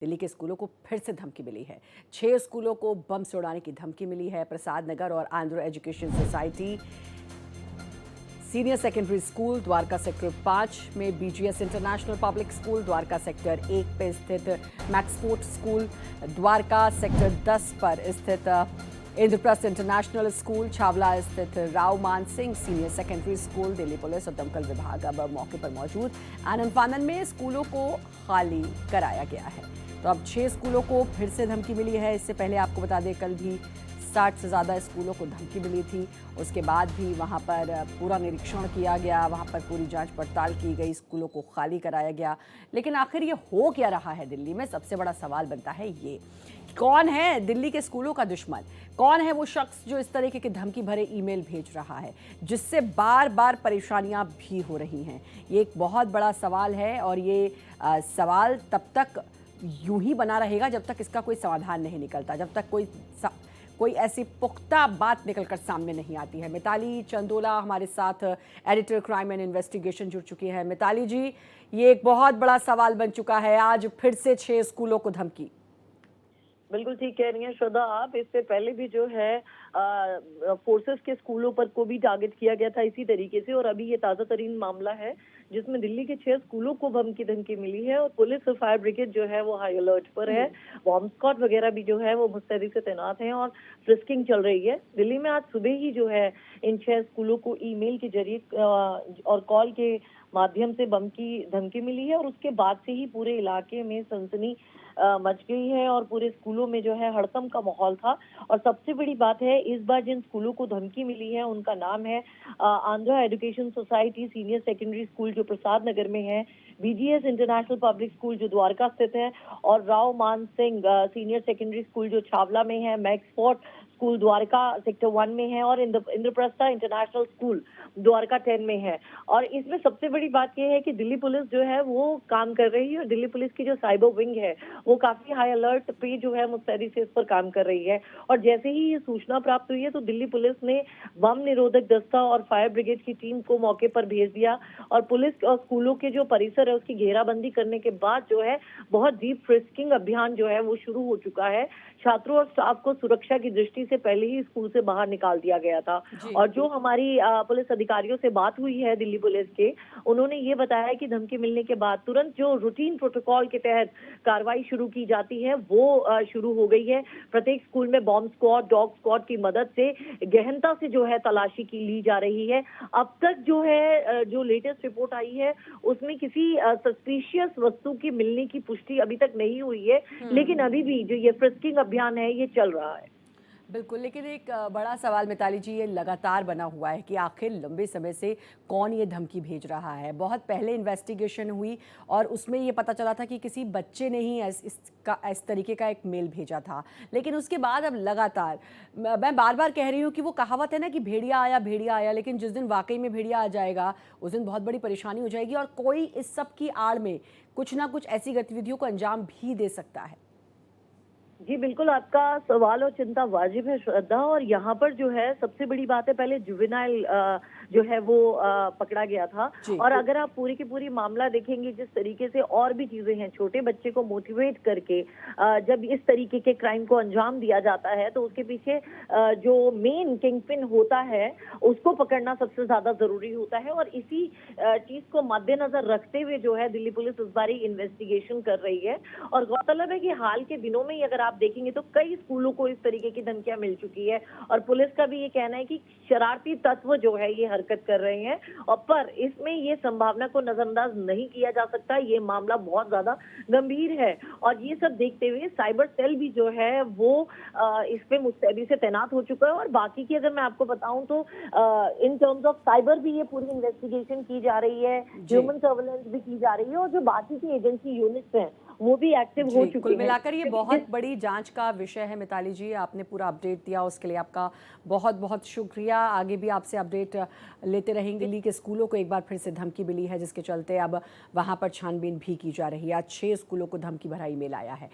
दिल्ली के स्कूलों को फिर से धमकी मिली है। 6 स्कूलों को बम से उड़ाने की धमकी मिली है। प्रसाद नगर और Andhra education society senior secondary school Dwarka sector 5 में, BGS international public school Dwarka sector 1 पे स्थित मैक्सपोर्ट स्कूल द्वारका सेक्टर 10 पर स्थित इंद्रप्रस्थ इंटरनेशनल स्कूल छावला स्थित राव मान Singh senior secondary school. Delhi police और दमकल विभाग अब मौके पर मौजूद। आनंद फानन में स्कूलों को खाली कराया गया है। तो अब 6 स्कूलों को फिर से धमकी मिली है। इससे पहले आपको बता दें, कल भी 60 से ज़्यादा स्कूलों को धमकी मिली थी। उसके बाद भी वहाँ पर पूरा निरीक्षण किया गया, वहाँ पर पूरी जांच पड़ताल की गई, स्कूलों को खाली कराया गया। लेकिन आखिर ये हो क्या रहा है दिल्ली में? सबसे बड़ा सवाल बनता है ये, कौन है दिल्ली के स्कूलों का दुश्मन? कौन है वो शख्स जो इस तरीके के धमकी भरे ईमेल भेज रहा है, जिससे बार बार परेशानियां भी हो रही हैं? ये एक बहुत बड़ा सवाल है और ये सवाल तब तक यूं ही बना रहेगा जब तक इसका कोई समाधान नहीं निकलता, जब तक कोई ऐसी पुख्ता बात निकलकर सामने नहीं आती है। मिताली चंदोला हमारे साथ एडिटर क्राइम एंड इन्वेस्टिगेशन जुड़ चुकी है। मिताली जी, ये एक बहुत बड़ा सवाल बन चुका है, आज फिर से 6 स्कूलों को धमकी। बिल्कुल ठीक कह रही हैं श्रद्धा आप। इससे पहले भी जो है फोर्सेस के स्कूलों पर को भी टारगेट किया गया था इसी तरीके से, और अभी ये ताजा तरीन मामला है जिसमें दिल्ली के 6 स्कूलों को बम की धमकी मिली है और पुलिस और फायर ब्रिगेड जो है वो हाई अलर्ट पर है। बॉम्ब स्क्वाड वगैरह भी जो है वो मुस्तैदी से तैनात हैं और फ्रिस्किंग चल रही है। दिल्ली में आज सुबह ही जो है इन 6 स्कूलों को ईमेल के जरिए और कॉल के माध्यम से बम की धमकी मिली है और उसके बाद से ही पूरे इलाके में सनसनी मच गई है और पूरे स्कूलों में जो है हड़कंप का माहौल था। और सबसे बड़ी बात है, इस बार जिन स्कूलों को धमकी मिली है उनका नाम है Andhra education society senior secondary school जो प्रसाद नगर में है, बीजीएस इंटरनेशनल पब्लिक स्कूल जो द्वारका स्थित है, और राव मान सिंह सीनियर सेकेंडरी स्कूल जो छावला में है, मैक्सफोर्ट स्कूल द्वारका सेक्टर 1 में है और इंद्रप्रस्थ इंटरनेशनल स्कूल द्वारका 10 में है। और इसमें सबसे बड़ी बात यह है कि दिल्ली पुलिस जो है वो काम कर रही है और दिल्ली पुलिस की जो साइबर विंग है वो काफी हाई अलर्ट पे जो है मुस्तैदी से इस पर काम कर रही है। और जैसे ही ये सूचना प्राप्त हुई है तो दिल्ली पुलिस ने बम निरोधक दस्ता और फायर ब्रिगेड की टीम को मौके पर भेज दिया और पुलिस और स्कूलों के जो परिसर है उसकी घेराबंदी करने के बाद जो है बहुत डीप फ्रिस्किंग अभियान जो है वो शुरू हो चुका है। छात्रों और स्टाफ को सुरक्षा की दृष्टि से पहले ही स्कूल से बाहर निकाल दिया गया था। और जो हमारी पुलिस अधिकारियों से बात हुई है दिल्ली पुलिस के, उन्होंने ये बताया कि धमकी मिलने के बाद तुरंत जो रूटीन प्रोटोकॉल के तहत कार्रवाई शुरू की जाती है वो शुरू हो गई है। प्रत्येक स्कूल में बॉम्ब स्क्वाड, डॉग स्क्वाड की मदद से गहनता से जो है तलाशी की ली जा रही है। अब तक जो है जो लेटेस्ट रिपोर्ट आई है उसमें किसी सस्पिशियस वस्तु की मिलने की पुष्टि अभी तक नहीं हुई है, लेकिन अभी भी जो ये फ्रिस्किंग अभियान है ये चल रहा है। बिल्कुल, लेकिन एक बड़ा सवाल मिताली जी ये लगातार बना हुआ है कि आखिर लंबे समय से कौन ये धमकी भेज रहा है। बहुत पहले इन्वेस्टिगेशन हुई और उसमें ये पता चला था कि किसी बच्चे ने ही इस तरीके का एक मेल भेजा था, लेकिन उसके बाद अब लगातार मैं बार बार कह रही हूँ कि वो कहावत है ना कि भेड़िया आया, लेकिन जिस दिन वाकई में भेड़िया आ जाएगा उस दिन बहुत बड़ी परेशानी हो जाएगी और कोई इस सब की आड़ में कुछ ना कुछ ऐसी गतिविधियों को अंजाम भी दे सकता है। जी बिल्कुल, आपका सवाल और चिंता वाजिब है श्रद्धा। और यहाँ पर जो है सबसे बड़ी बात है, पहले जुवेनाइल जो है वो पकड़ा गया था। और अगर आप पूरी की पूरी मामला देखेंगे जिस तरीके से और भी चीजें हैं, छोटे बच्चे को मोटिवेट करके जब इस तरीके के क्राइम को अंजाम दिया जाता है तो उसके पीछे जो मेन किंगपिन होता है उसको पकड़ना सबसे ज्यादा जरूरी होता है। और इसी चीज को मद्देनजर रखते हुए जो है दिल्ली पुलिस इस बार इन्वेस्टिगेशन कर रही है। और गौरतलब है कि हाल के दिनों में ही अगर आप देखेंगे तो कई स्कूलों को इस तरीके की धमकियां मिल चुकी है और पुलिस का भी ये कहना है कि शरारती तत्व जो है ये हरकत कर रहे हैं। और पर इसमें ये संभावना को नजरअंदाज नहीं किया जा सकता, ये मामला बहुत ज्यादा गंभीर है। और ये सब देखते हुए साइबर सेल भी जो है वो इस पे मुस्तैदी से तैनात हो चुका है। और बाकी की अगर मैं आपको बताऊं तो इन टर्म्स ऑफ साइबर भी ये पूरी इन्वेस्टिगेशन की जा रही है, ह्यूमन सर्वेलेंस भी की जा रही है और जो बाकी की एजेंसी यूनिट्स हैं वो भी एक्टिव हो चुके हैं। कुल मिलाकर ये बहुत बड़ी जांच का विषय है। मिताली जी, आपने पूरा अपडेट दिया उसके लिए आपका बहुत बहुत शुक्रिया। आगे भी आपसे अपडेट लेते रहेंगे। दिल्ली के स्कूलों को एक बार फिर से धमकी मिली है जिसके चलते अब वहां पर छानबीन भी की जा रही है। आज 6 स्कूलों को धमकी भरा ईमेल आया है।